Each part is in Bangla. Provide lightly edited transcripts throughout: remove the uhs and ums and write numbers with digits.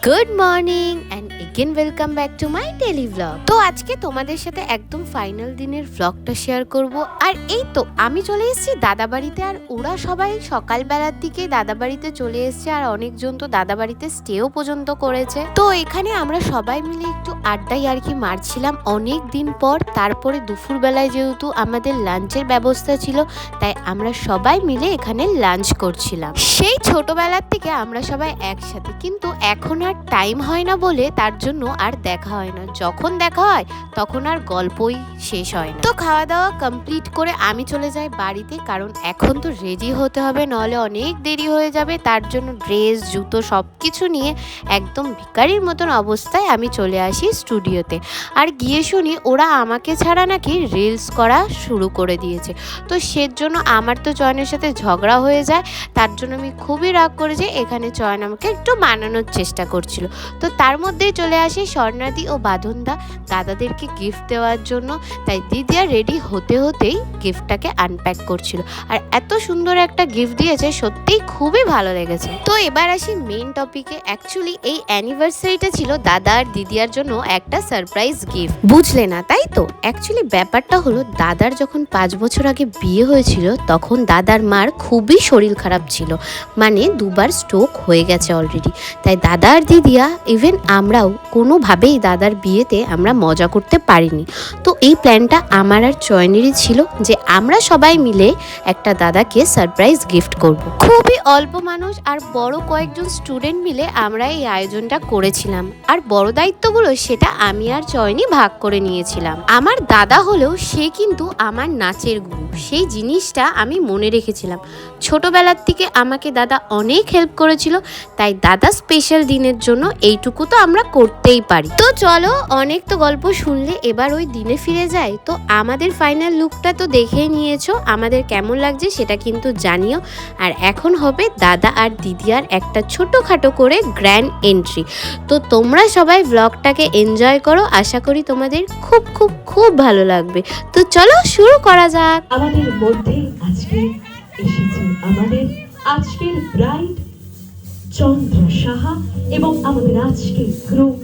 Good morning and again welcome back to my daily blog. তো আজকে তোমাদের সাথে একদম ফাইনাল দিনের ব্লগটা শেয়ার করব। আর এই তো আমি চলে এসেছি দাদা বাড়িতে, আর ওরা সবাই সকালবেলার দিকে দাদা বাড়িতে চলে এসেছে, আর অনেকজন তো দাদা বাড়িতে স্টেও পর্যন্ত করেছে। তো এখানে আমরা সবাই মিলে একটু আড্ডাই আর কি মারছিলাম অনেক দিন পর। তারপরে দুপুরবেলায় যেহেতু আমাদের লাঞ্চের ব্যবস্থা ছিল, তাই আমরা সবাই মিলে এখানে লাঞ্চ করছিলাম। সেই ছোটবেলার থেকে আমরা সবাই একসাথে, কিন্তু এখন আর টাইম হয় না বলে তার জন্য আর দেখা হয় না। যখন দেখা হয় তখন আর গল্পই শেষ হয় না। তো খাওয়া দাওয়া কমপ্লিট করে আমি চলে যাই বাড়িতে, কারণ এখন তো রেডি হতে হবে, নাহলে অনেক দেরি হয়ে যাবে। তার জন্য ড্রেস, জুতো সব কিছু নিয়ে একদম ভিখারির মতন অবস্থায় আমি চলে আসি স্টুডিওতে। আর গিয়ে শুনি ওরা আমাকে ছাড়া নাকি রিলস করা শুরু করে দিয়েছে। তো সেজন্য আমার তো চয়নের সাথে ঝগড়া হয়ে যায়। তার জন্য আমি খুবই রাগ করেছি। এখানে চয়ন আমাকে একটু মানানোর চেষ্টা করছিল। তো তার মধ্যেই চলে আসে স্বর্ণাদি ও বাঁধনদা দাদাদেরকে গিফট দেওয়ার জন্য। তাই দিদিয়া রেডি হতে হতেই গিফটটাকে আনপ্যাক করছিল। আর এত সুন্দর একটা গিফট দিয়েছে, সত্যিই খুবই ভালো লেগেছে। তো এবার আসি মেইন টপিকে। অ্যাকচুয়ালি এই অ্যানিভার্সারিটা ছিল দাদা আর দিদিয়ার জন্য একটা সারপ্রাইজ গিফট, বুঝলে না তাই তো? অ্যাকচুয়ালি ব্যাপারটা হলো, দাদার যখন 5 বছর আগে বিয়ে হয়েছিল, তখন দাদার মার খুবই শরীর খারাপ ছিল, মানে 2বার স্ট্রোক হয়ে গেছে অলরেডি। তাই দাদা আর দিদিয়া, ইভেন আমরাও কোনোভাবেই দাদার বিয়েতে আমরা মজা করতে পারিনি। তো এই প্ল্যানটা আমার আর চয়নেরই ছিল যে আমরা সবাই মিলে একটা দাদাকে সারপ্রাইজ গিফট করব। খুবই অল্প মানুষ আর বড় কয়েকজন স্টুডেন্ট মিলে আমরা এই আয়োজনটা করেছিলাম। আর বড় দায়িত্বগুলো সেটা আমি আর চয়নি ভাগ করে নিয়েছিলাম। আমার দাদা হলেও সে কিন্তু আমার নাচের গুরু, সেই জিনিসটা আমি মনে রেখেছিলাম। ছোটবেলার থেকে আমাকে দাদা অনেক হেল্প করেছিল, তাই দাদা স্পেশাল দিনের জন্য এইটুকু তো আমরা করতেই পারি। তো চলো, অনেক তো গল্প শুনলে, এবার ওই দিনে ফিরে যায়। তো আমাদের ফাইনাল লুকটা তো দেখেই নিয়েছো, আমাদের কেমন লাগছে সেটা কিন্তু জানিও। আর এখন হবে দাদা আর দিদিয়ার একটা ছোটোখাটো করে গ্র্যান্ড এন্ট্রি। তো তোমরা সবাই ব্লগটাকে এনজয় করো, আশা করি তোমাদের খুব খুব খুব ভালো লাগবে। তো চলো শুরু করা যাক। আমাদের মধ্যে আজকে এসেছেন আমাদের আজকের ব্রাইড চন্দ্র সাহা এবং আমাদের আজকের গ্রুপ।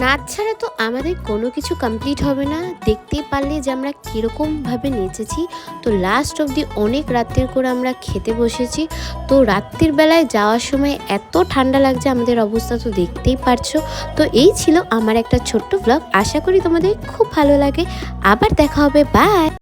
নাচ ছাড়া তো আমাদের কোনো কিছু কমপ্লিট হবে না। দেখতেই পারলে যে আমরা কীরকমভাবে নেচেছি। তো লাস্ট অবধি অনেক রাত্রির করে আমরা খেতে বসেছি। তো রাত্রির বেলায় যাওয়ার সময় এত ঠান্ডা লাগছে, আমাদের অবস্থা তো দেখতেই পারছো। তো এই ছিল আমার একটা ছোট্ট ব্লগ, আশা করি তোমাদের খুব ভালো লাগে। আবার দেখা হবে, বাই।